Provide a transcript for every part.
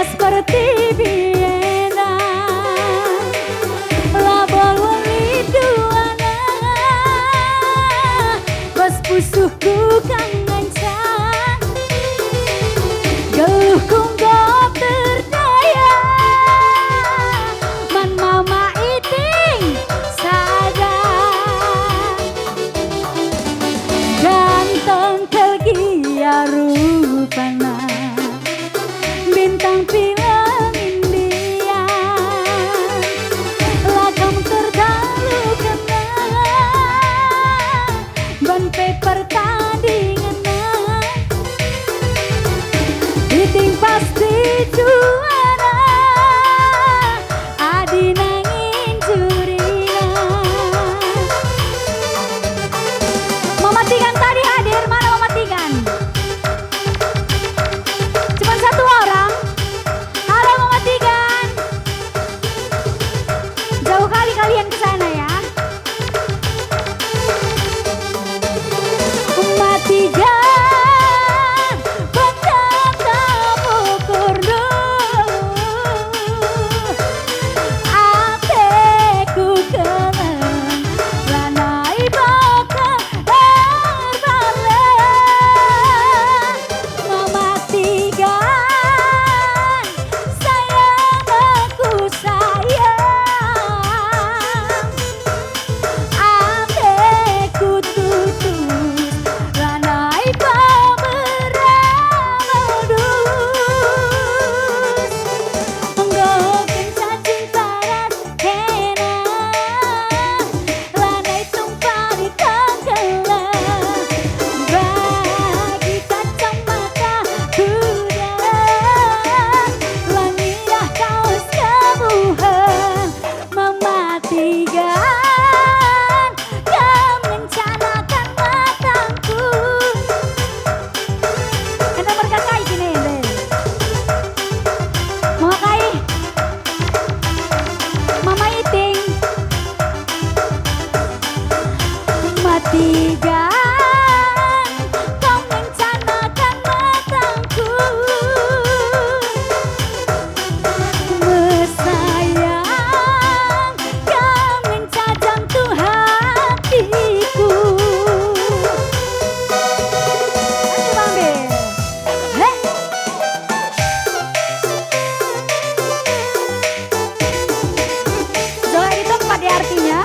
seperti biena labol wali duana bos pusuhku kang ngancang geluhku gak berdaya man mama iting sadar ganteng tergia rupana bintang film India lagam terdalu kena ban paper tandingan iting pasti juara adi nangin jurina Mama Tigan tadi hadir, mana Mama Tigan? Cuma satu orang. Halo Mama Tigan. Jauh kali kalian ke sana ya. Mama Tigan betapa ukur ateku keren lanai bakal terbalik. Mama Tigan sayang aku sayang ateku tutus lanai pemeramedus enggak kencan cinta kena lanai tumpah di tenggelam bagi kacamata kuda langiah kaos kebuhan Mama Tigan kau mencanakan matangku enak berkakai gini deh Mama Kai Mama Iting Mama Tigan kau mencanakan matangku mesayang kau mencajang tuh hatiku ayo Bang Be heh Zoe itu apa dia artinya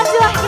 Juara.